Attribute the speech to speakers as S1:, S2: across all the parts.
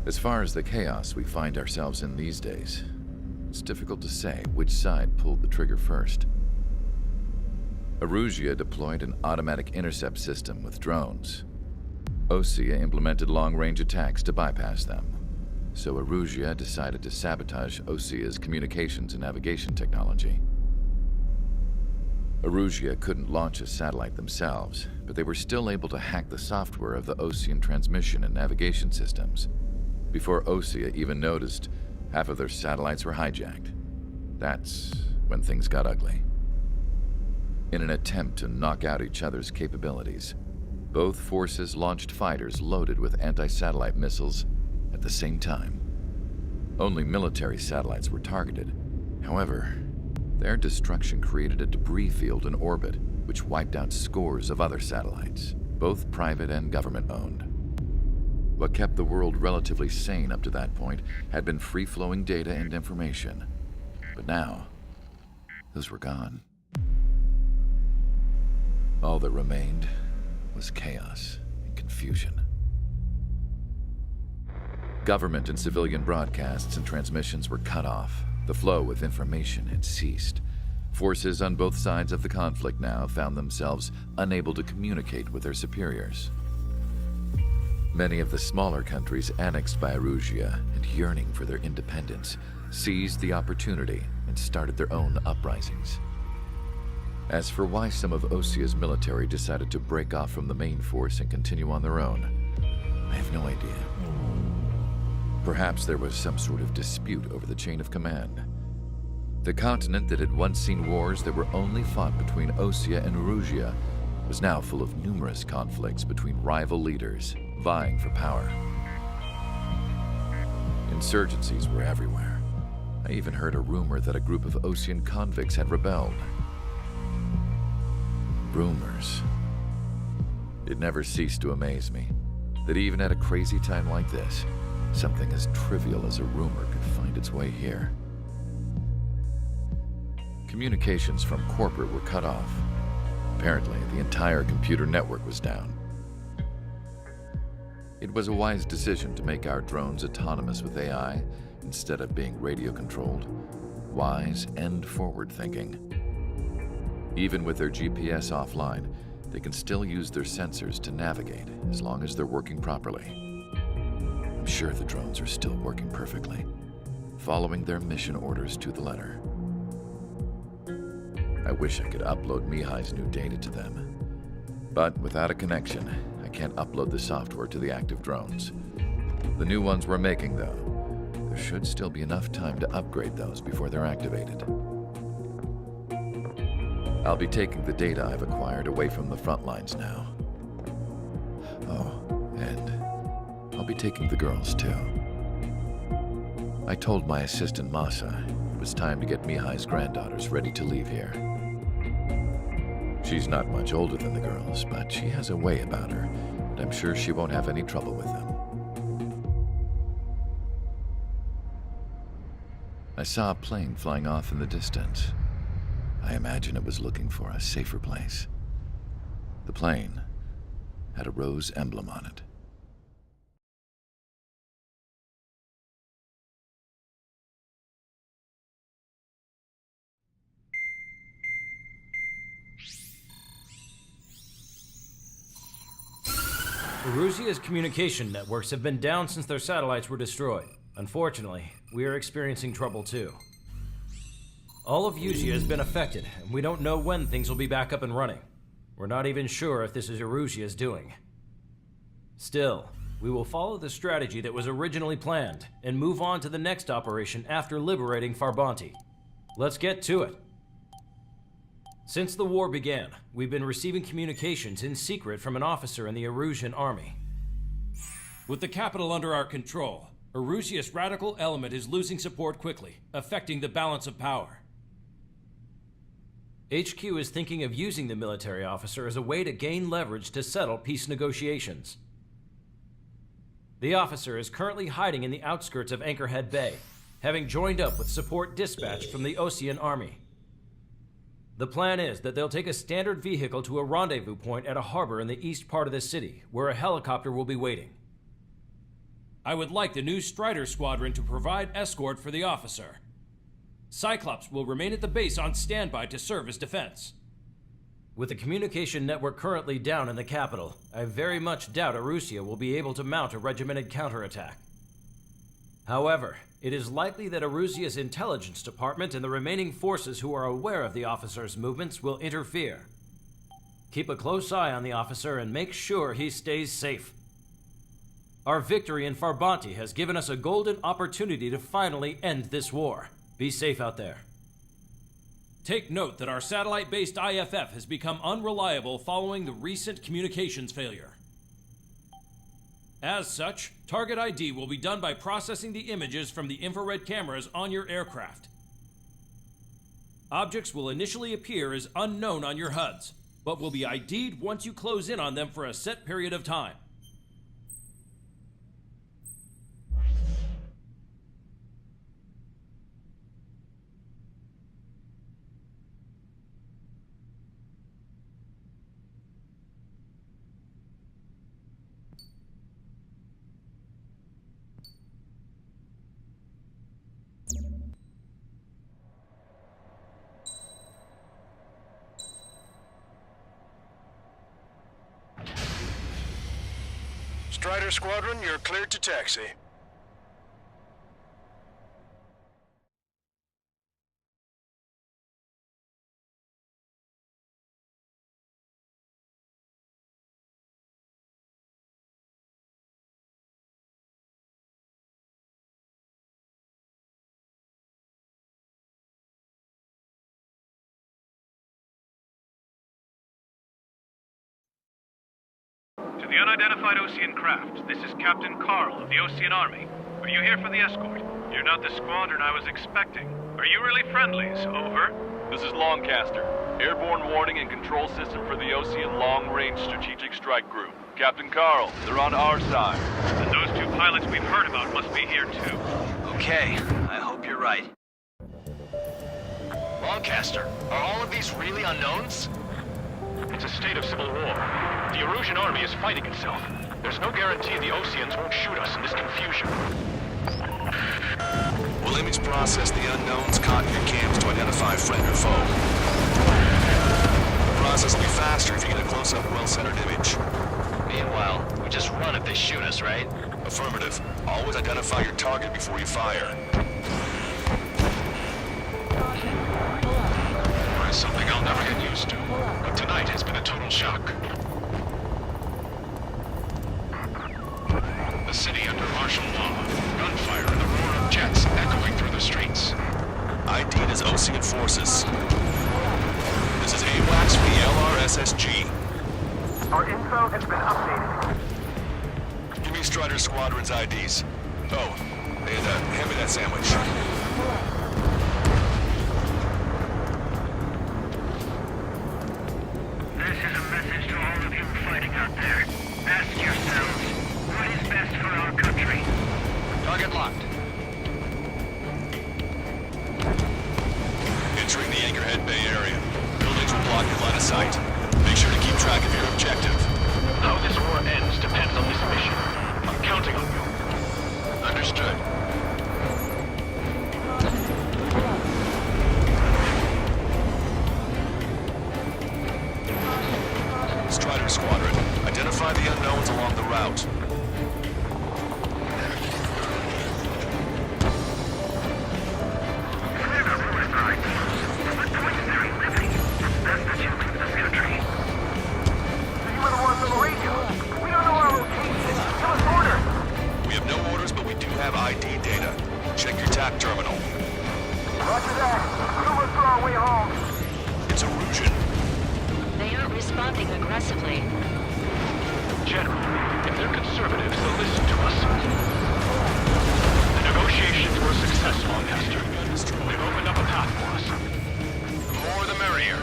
S1: As far as the chaos we find ourselves in these days, it's difficult to say which side pulled the trigger first. Erusia deployed an automatic intercept system with drones. Osea implemented long-range attacks to bypass them. So Erusia decided to sabotage Osea's communications and navigation technology. Erusia couldn't launch a satellite themselves, but they were still able to hack the software of the Osean transmission and navigation systems. Before Osea even noticed, half of their satellites were hijacked. That's when things got ugly. In an attempt to knock out each other's capabilities, both forces launched fighters loaded with anti-satellite missiles at the same time. Only military satellites were targeted. However, their destruction created a debris field in orbit, which wiped out scores of other satellites, both private and government-owned. What kept the world relatively sane up to that point had been free-flowing data and information. But now, those were gone. All that remained was chaos and confusion. Government and civilian broadcasts and transmissions were cut off. The flow of information had ceased. Forces on both sides of the conflict now found themselves unable to communicate with their superiors. Many of the smaller countries annexed by Erusia and yearning for their independence seized the opportunity and started their own uprisings. As for why some of Osea's military decided to break off from the main force and continue on their own, I have no idea. Perhaps there was some sort of dispute over the chain of command. The continent that had once seen wars that were only fought between Osea and Erusia was now full of numerous conflicts between rival leaders vying for power. Insurgencies were everywhere. I even heard a rumor that a group of Osean convicts had rebelled. Rumors. It never ceased to amaze me that even at a crazy time like this, something as trivial as a rumor could find its way here. Communications from corporate were cut off. Apparently, the entire computer network was down. It was a wise decision to make our drones autonomous with AI instead of being radio-controlled. Wise and forward-thinking. Even with their GPS offline, they can still use their sensors to navigate as long as they're working properly. I'm sure the drones are still working perfectly, following their mission orders to the letter. I wish I could upload Mihai's new data to them. But without a connection, I can't upload the software to the active drones. The new ones we're making, though, there should still be enough time to upgrade those before they're activated. I'll be taking the data I've acquired away from the front lines now. Oh, and I'll be taking the girls, too. I told my assistant Masa it was time to get Mihai's granddaughters ready to leave here. She's not much older than the girls, but she has a way about her, and I'm sure she won't have any trouble with them. I saw a plane flying off in the distance. I imagine it was looking for a safer place. The plane had a rose emblem on it.
S2: Erusia's communication networks have been down since their satellites were destroyed. Unfortunately, we are experiencing trouble too. All of Erusia has been affected, and we don't know when things will be back up and running. We're not even sure if this is Erusia's doing. Still, we will follow the strategy that was originally planned, and move on to the next operation after liberating Farbanti. Let's get to it. Since the war began, we've been receiving communications in secret from an officer in the Erusian army.
S3: With the capital under our control, Erusia's radical element is losing support quickly, affecting the balance of power.
S2: HQ is thinking of using the military officer as a way to gain leverage to settle peace negotiations. The officer is currently hiding in the outskirts of Anchorhead Bay, having joined up with support dispatched from the Osean army. The plan is that they'll take a standard vehicle to a rendezvous point at a harbor in the east part of the city, where a helicopter will be waiting.
S3: I would like the new Strider Squadron to provide escort for the officer. Cyclops will remain at the base on standby to serve as defense.
S2: With the communication network currently down in the capital, I very much doubt Arusea will be able to mount a regimented counterattack. However, it is likely that Arusea's intelligence department and the remaining forces who are aware of the officer's movements will interfere. Keep a close eye on the officer and make sure he stays safe. Our victory in Farbanti has given us a golden opportunity to finally end this war. Be safe out there.
S3: Take note that our satellite-based IFF has become unreliable following the recent communications failure. As such, target ID will be done by processing the images from the infrared cameras on your aircraft. Objects will initially appear as unknown on your HUDs, but will be ID'd once you close in on them for a set period of time.
S4: Strider Squadron, you're cleared to taxi.
S5: To the unidentified Osean craft, this is Captain Carl of the Osean Army. Are you here for the escort? You're not the squadron I was expecting. Are you really friendlies? Over.
S6: This is Longcaster. Airborne warning and control system for the Osean Long-Range Strategic Strike Group. Captain Carl, they're on our side.
S5: And those two pilots we've heard about must be here too.
S7: Okay, I hope you're right. Longcaster, are all of these really unknowns?
S5: It's a state of civil war. The Erusian army is fighting itself. There's no guarantee the Oseans won't shoot us in this confusion.
S4: We'll image process the unknowns caught in your cams to identify friend or foe. The process will be faster if you get a close-up, well-centered image.
S7: Meanwhile, we just run if they shoot us, right?
S4: Affirmative. Always identify your target before you fire.
S5: It's something I'll never get used to. But tonight has been a total shock. The city under martial law. Gunfire and the roar of jets echoing through the streets.
S4: ID'd as Osean forces. This is AWACS for the LRSSG.
S8: Our info has been updated.
S4: Give me Strider Squadron's IDs. Oh, and hand me that sandwich.
S8: This is a message to all of you fighting out there. Ask yourselves, what is best for our country?
S7: Target locked.
S4: Entering the Anchorhead Bay area. Buildings will block your line of sight. Make sure to keep track of your objective.
S5: How this war ends depends on this mission. I'm counting on you. Understood.
S4: Strider Squadron, identify the unknowns along the route. We have no orders, but we do have ID data. Check your TAC terminal.
S8: Roger that. We'll look for our way home.
S4: It's Erusian.
S9: They aren't responding aggressively.
S5: General, if they're conservatives, they'll listen to us. The negotiations were a success, Longcaster. They've opened up a path for us. The more the merrier.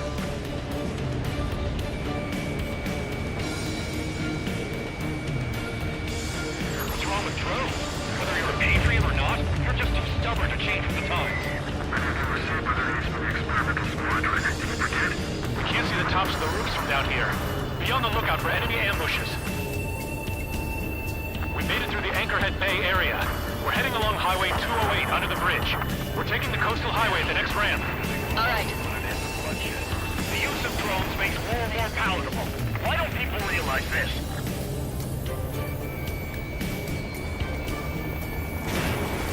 S5: What's wrong with drones? Whether you're a patriot or not, you're just too stubborn to change with the times. We can't see the tops of the roofs from down here. Be on the lookout for enemy ambushes. We made it through the Anchorhead Monument Bay area. We're heading along Highway 208 under the bridge. We're taking the coastal highway at the next ramp.
S9: All right.
S8: The use of drones makes war more palatable. Why don't people realize this?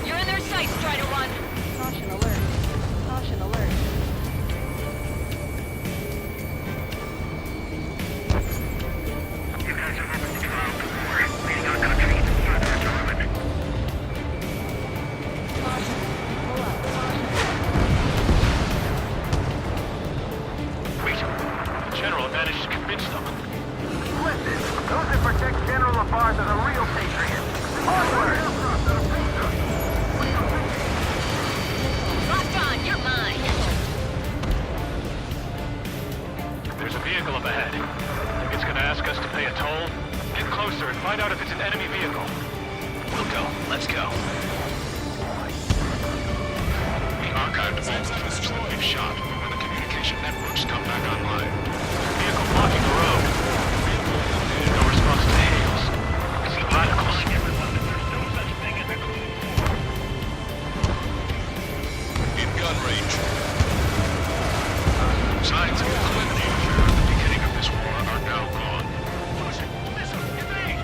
S9: You're in their sights, Strider 1.
S10: Caution alert. Caution alert.
S8: You guys have opened the trial for war, leading our country into further ruin.
S10: Caution. Pull up. Caution.
S5: Wait, the General managed to convince them.
S8: Listen, those that protect General LaBarge are the real patriots. Onward!
S9: Lock on, you're mine.
S5: There's a vehicle up ahead. Think it's gonna ask us to pay a toll? Get closer and find out if it's an enemy vehicle.
S7: We'll go. Let's go.
S4: The archive defaults message that we've shot when the communication networks come back online.
S5: Vehicle blocking the road. No response to hails. It's the radicals.
S8: There's no such thing as a
S4: In gun range. Signs of calamity at the beginning of this war are now gone.
S8: Listen, get me!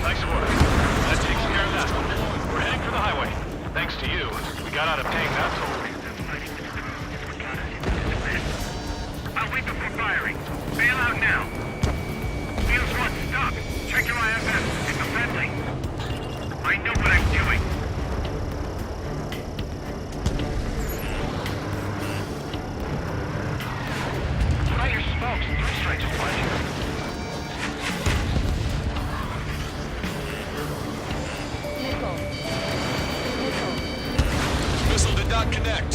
S5: Nice work. That takes care of that one. We're heading for the highway. Thanks to you, we got out of paying that toll.
S8: I'll wait before firing. Bail out now. Fields 1, stop. Check your IFS. It's a friendly. I know what I'm doing. Fire smokes. 3 strikes twice.
S10: Missile. Missile.
S4: Missile did not connect.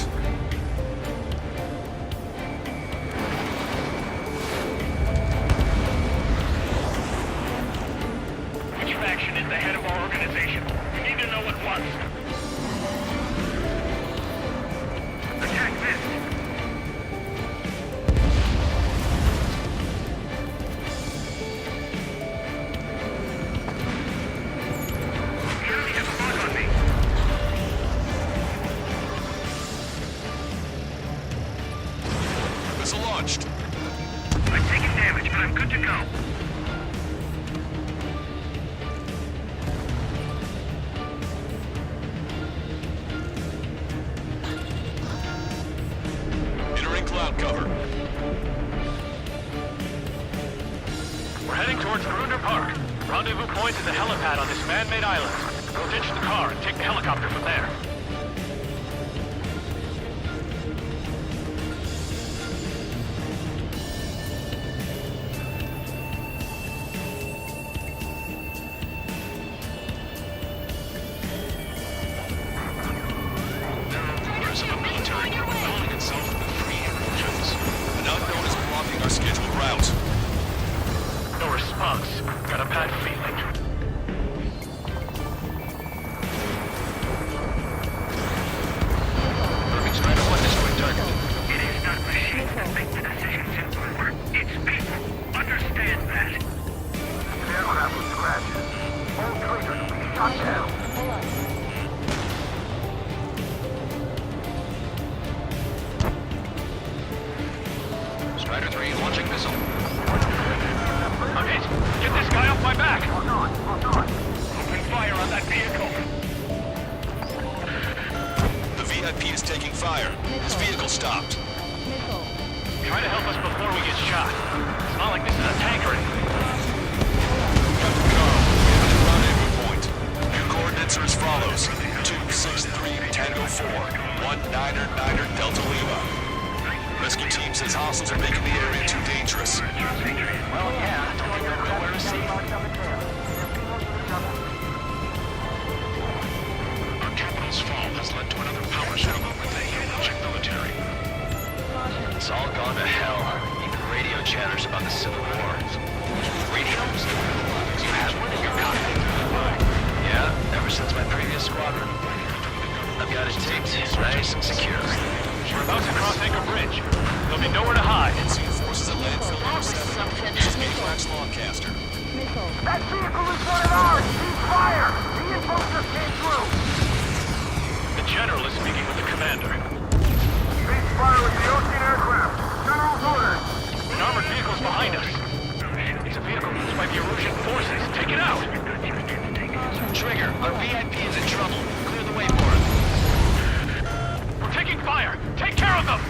S8: Which faction is the head of our organization? We need to know at once. Attack this! The enemy has a bug on me.
S4: Missile launched.
S8: I'm taking damage, but I'm good to go.
S4: Entering cloud cover.
S5: We're heading towards Gruner Park. Rendezvous point is the helipad on this man-made island. We'll ditch the car and take the helicopter from there.
S4: There are rumors of a military group calling itself the Free Illusions. An unknown is blocking our scheduled route.
S5: No response. Got a bad feeling.
S7: Perfect. Strider 1 destroyed target.
S8: It is not machines that make the decisions in war. It's people. Understand that. Aircraft with scratches. All traitors will be shot down.
S10: Pull up.
S7: Strider 3 launching missile.
S5: Okay, get this guy off my back!
S8: Hold on. Open fire on that vehicle.
S4: The VIP is taking fire. His vehicle stopped.
S10: Missile.
S5: Try to help us before we get shot. It's not like this is a tank or anything.
S4: Captain Carl, we have a rendezvous point. Your coordinates are as follows. 263 Tango 4, 1999 Delta Lima. Rescue team says hostiles are making the area too dangerous.
S7: Well, yeah. Don't think they'll know where to see.
S4: Our capital's fall has led to another power struggle with the Russian military.
S10: Caution.
S7: It's all gone to hell. Even radio chatters about the Civil War. Radios? You have one in your cockpit? Yeah, ever since my previous squadron. I've got it taped, nice and secure.
S5: We're about to cross Anchor Bridge. There'll be nowhere to hide.
S4: Forces at landfill number 7. This is Matrix Longcaster.
S10: Missile.
S8: That vehicle is one of ours! Cease fire! The info just came through!
S5: The General is speaking with the Commander.
S8: Cease fire with the Ocean aircraft! General's orders!
S5: An armored vehicle's behind us. It's a vehicle used by the Erusian forces. Take it out!
S7: Trigger, our VIP is in trouble. Clear the way for it.
S5: We're taking fire! Take care of them!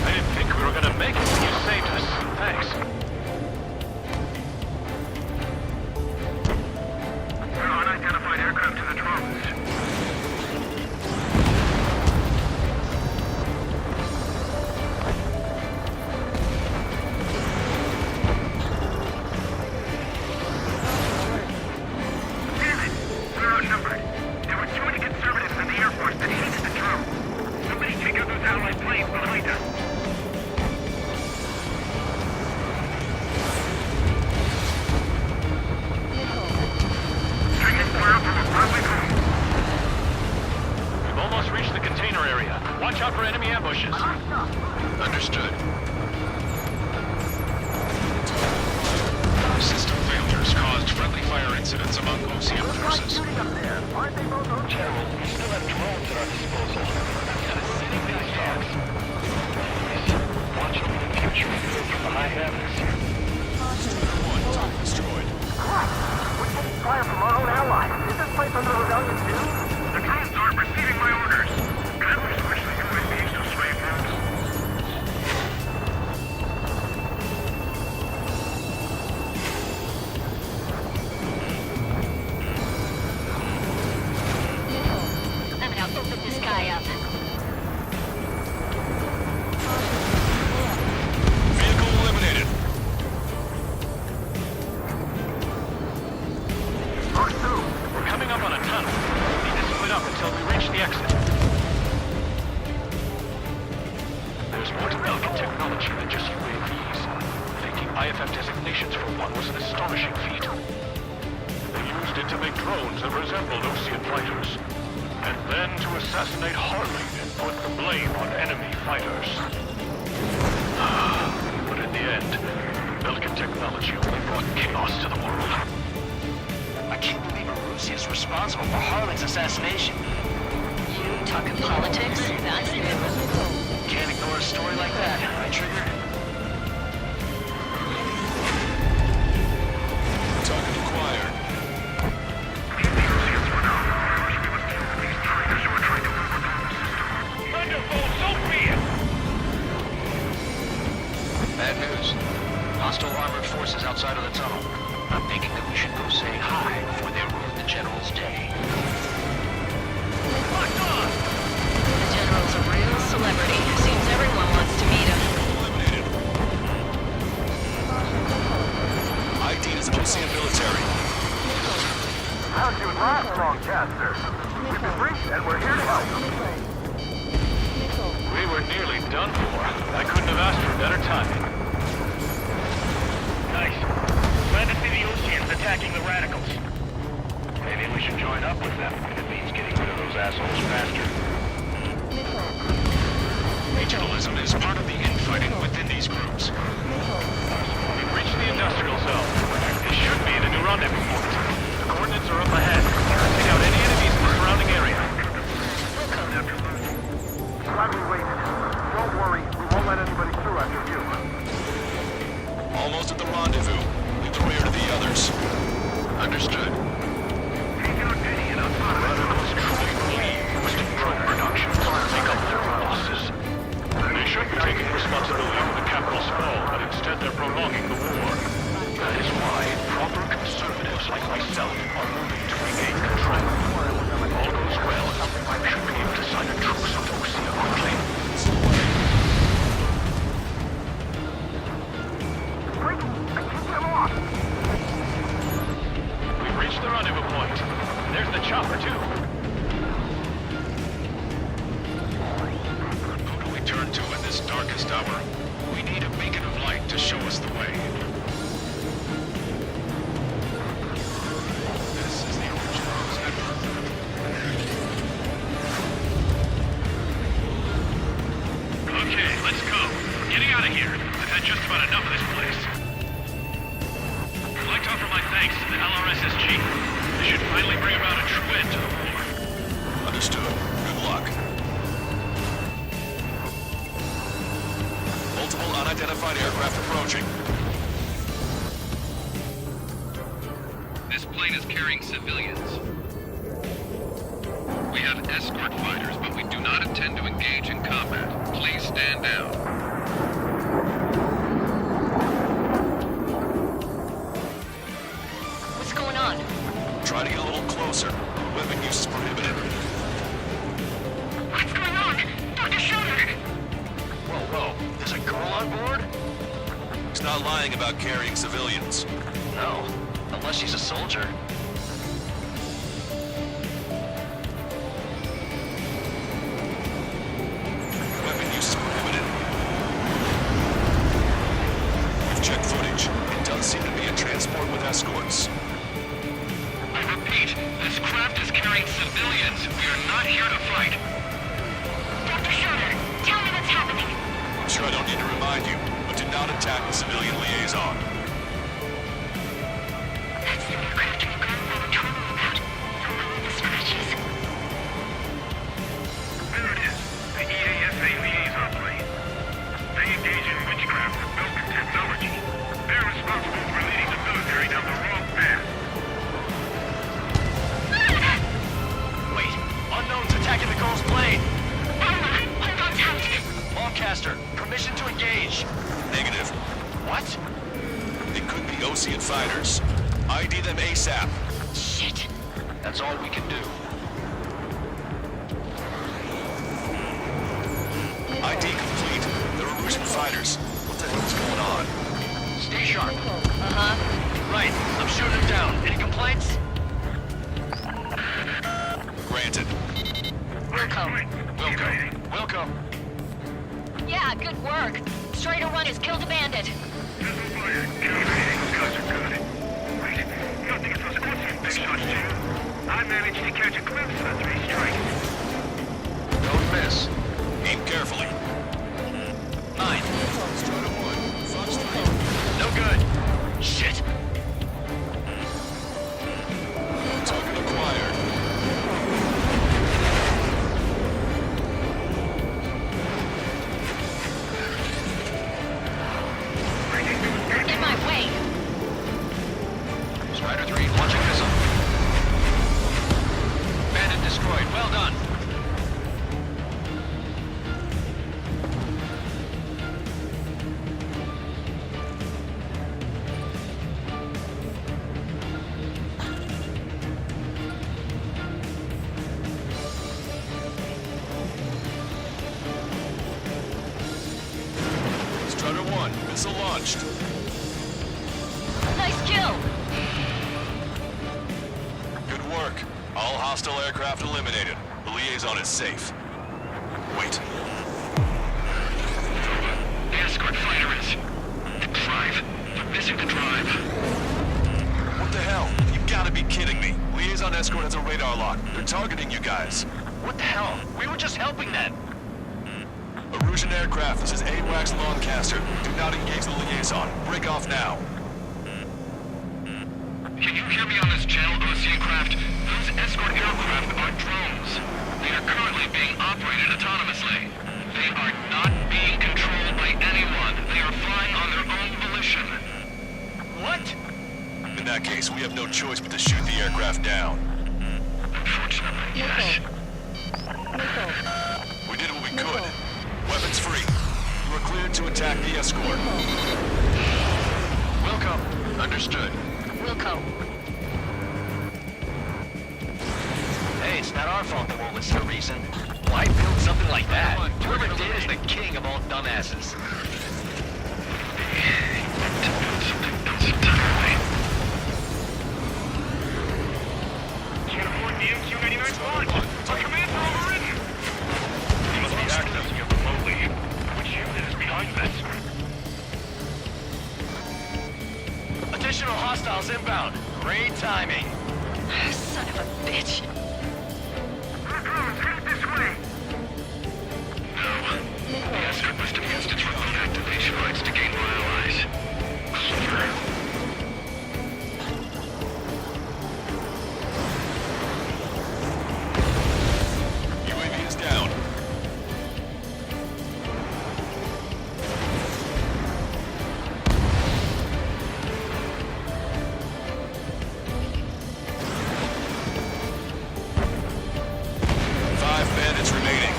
S5: I didn't think we were gonna make it, but you saved us. Thanks.
S8: Unidentified aircraft to the drones. Damn it! We're outnumbered. There were too many conservatives in the Air Force that hated the drone. Somebody take out those Allied planes behind us. Taking fire from a friendly drone.
S5: We've almost reached the container area. Watch out for enemy ambushes.
S7: Understood.
S4: System failures caused friendly fire incidents among OCM forces.
S7: General, we still have drones at our disposal. I've got a city big dogs. Watch over the future from the high heavens.
S4: Destroyed.
S8: We're getting fire from our own allies. Is this place under rebellion too? The drones aren't receiving my orders. I wish the UAVs to sway drones.
S9: I'm gonna open this guy up.
S4: Vehicle eliminated.
S5: We're coming up on a tunnel. We need to split up until we reach the exit. There's more to Belgian technology than just UAVs. Taking IFF designations for one was an astonishing feat. They used it to make drones that resembled Ocean fighters. And then to assassinate Harley and put the blame on enemy fighters. But in the end, Belgian technology only brought chaos to the world.
S7: I can't believe Erusia is responsible for Harlan's assassination.
S9: You talking politics? That's new.
S7: Can't ignore a story like that, right, Trigger?
S4: Target acquired.
S5: Wonderful, so be it!
S7: Bad news. Hostile armored forces outside of the tunnel. I'm thinking that we should go say hi before they ruin the General's day.
S5: Locked on!
S9: The General's a real celebrity. Seems everyone wants to meet him.
S4: Eliminated. ID is OCM military.
S8: How'd you last, Longcaster? We've been briefed and we're here to help.
S5: We were nearly done for. I couldn't have asked for better timing.
S8: Nice. Glad to see the Oceans attacking the radicals. Maybe we should join up with them if it means getting rid of those assholes faster.
S4: Regionalism is part of the infighting within these groups.
S5: We've reached the industrial zone. This should be the new rendezvous point. The coordinates are up ahead. Take out any enemies in the surrounding area.
S8: Glad we waited. Don't worry, we won't let anybody through after you.
S4: Almost at the rendezvous. Leave the rear to the others.
S7: Understood.
S8: Take out any and
S5: Radicals truly believe boosting drone production will make up their losses. They should be taking responsibility for the capital's fall, but instead they're prolonging the war. That is why proper conservatives like myself are moving to regain control. If all goes well, we should be able to sign a truce with Osia quickly.
S8: I kicked them off.
S5: We've reached the rendezvous point. There's the chopper, too.
S4: Who do we turn to in this darkest hour? We need a beacon of light to show us the way.
S8: That's about enough of this place. I'd like to offer my thanks to the LRSSG. This should finally bring about a true end to the war.
S4: Understood. Good luck. Multiple unidentified aircraft approaching.
S11: This plane is carrying civilians. We have escort fighters, but we do not intend to engage in combat. Please stand down.
S9: What's going on?
S4: Try to get a little closer. Weapon use is prohibited.
S8: What's going on? Dr. Schroeder!
S7: Whoa. There's a girl on board?
S4: He's not lying about carrying civilians.
S7: No. Unless she's a soldier.
S4: Weapon use is prohibited. We've checked footage. It does seem to be a transport with escorts.
S8: I repeat, this craft is carrying civilians. We are not here to fight. Dr. Schroeder, tell me what's happening.
S4: I'm sure I don't need to remind you, but do not attack the civilian liaison.
S8: That's the aircraft your grandfather told me about. The one with the scratches. There it is. The EASA liaison plane. They engage in witchcraft with broken technology. They're responsible for leading the military down the wrong path.
S7: Wait. Unknown's attacking the girl's plane.
S8: Hold on tight.
S7: Lancaster, permission to engage.
S4: Negative.
S7: What?
S4: It could be Ocean fighters. ID them ASAP.
S9: Shit.
S7: That's all we can do.
S4: ID complete. They're Rouge fighters. What the hell's going on?
S7: Stay sharp.
S9: Uh-huh.
S7: Right. I'm shooting him down. Any complaints?
S4: Granted.
S7: Wilco.
S9: Yeah, good work. Straighter one has killed a bandit.
S8: Nothing is those awesome big shots, too. I managed to catch a glimpse of the three strikes.
S7: Don't miss.
S4: Aim carefully.
S7: 9.
S4: Strider 1. Fox 3.
S7: No good. Shit.
S4: Target acquired.
S9: In my way.
S7: Strider 3 launching missile. Bandit destroyed. Well done.
S4: Strider 1. Missile launched.
S9: Nice kill.
S4: Good work. All hostile aircraft eliminated. The liaison is safe. Wait.
S8: The escort fighter is... The drive. They're missing the drive.
S4: What the hell? You gotta be kidding me. Liaison escort has a radar lock. They're targeting you guys.
S7: What the hell? We were just helping them.
S4: A Rougean aircraft. This is AWACS Lancaster. Do not engage the liaison. Break off now.
S8: Can you hear me on this channel, Ocean craft? Those escort aircraft are drones. They are currently being operated autonomously. They are not being controlled by anyone. They are flying on their own volition.
S7: What?
S4: In that case, we have no choice but to shoot the aircraft down.
S8: Unfortunately, yes.
S4: We did what we could. Weapons free. You are cleared to attack the escort.
S7: Wilco. Understood.
S9: Wilco.
S7: Hey, it's not our fault they won't listen to reason. Why build something like that? Whoever did is the king of all dumbasses.
S8: Can't afford the MQ-99 launch. Our commands are overridden. We must be accessing it remotely. Which unit is behind this?
S7: Additional hostiles inbound. Great timing.
S9: Son of a bitch.
S8: Headed this way. No. The escort must have used its remote activation satellites to gain more allies.
S4: UAV is down. Five bandits remaining.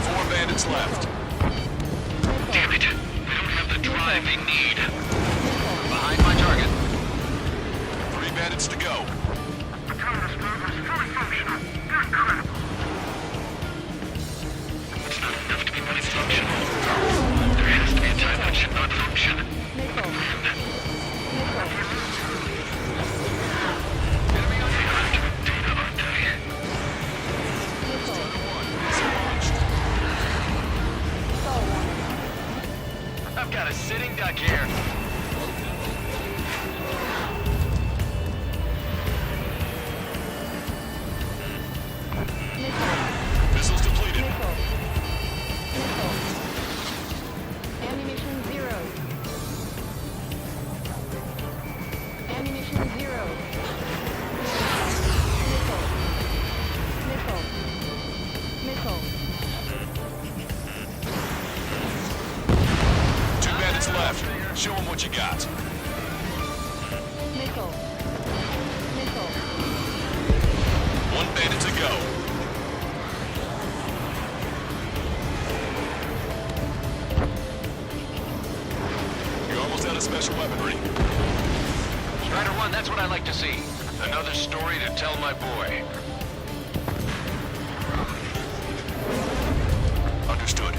S4: Four bandits left.
S8: Damn it. They don't have the drive they need. Behind my target.
S4: 3 bandits to go.
S8: Autonomous move is fully functional. Incredible. It's not enough to be fully functional. There has to be a time when it should not function.
S10: Nickel.
S8: Enemy on the hunt. Data, aren't they? I've got a sitting duck here.
S4: Missiles depleted.
S10: Nickel. Ammunition 0. Ammunition 0. Nickel. Nickel.
S4: 2 bandits left. Show them what you got.
S10: Nickel. Nickel.
S4: 1 bandit to go. You're almost out of special weaponry.
S8: Strider 1, that's what I like to see. Another story to tell my boy.
S4: Understood.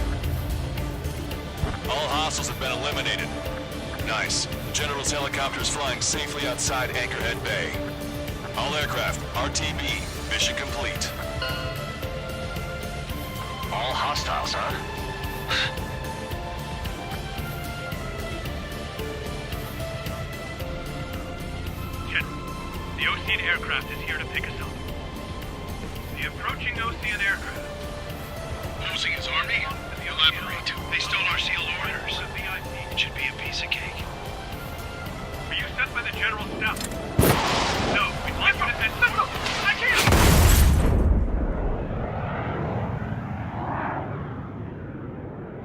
S4: All hostiles have been eliminated. Nice. The General's helicopter is flying safely outside Anchorhead Bay. All aircraft, RTB, mission complete.
S8: All hostiles, huh?
S5: General, the Ocean aircraft is here to pick us up. The approaching Ocean aircraft.
S8: Losing his army? Elaborate. They stole our sealed orders. It should be a piece of cake.
S5: Were you sent by the General's staff? No, we'd like you to send... Listen! I can't!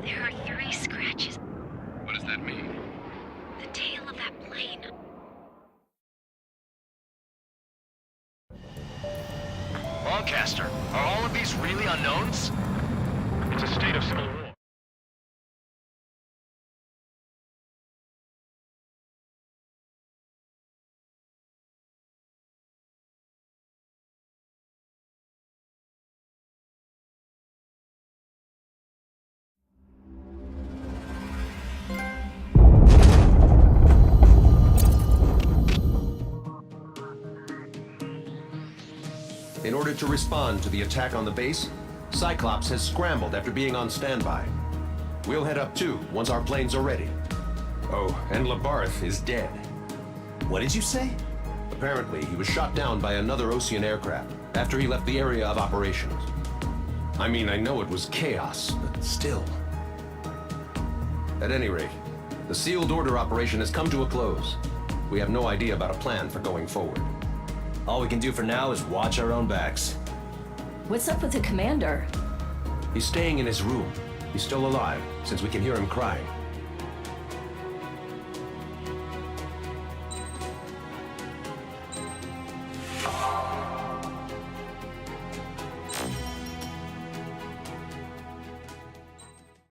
S9: There are 3 scratches.
S11: What does that mean?
S9: The tail of that plane.
S8: Broadcaster, are all of these really unknowns? It's a state of civil war.
S12: In order to respond to the attack on the base, Cyclops has scrambled after being on standby. We'll head up too, once our planes are ready. Oh, and Labarth is dead.
S13: What did you say?
S12: Apparently, he was shot down by another Ocean aircraft after he left the area of operations. I mean, I know it was chaos, but still. At any rate, the sealed order operation has come to a close. We have no idea about a plan for going forward.
S13: All we can do for now is watch our own backs.
S14: What's up with the commander?
S12: He's staying in his room. He's still alive, since we can hear him crying.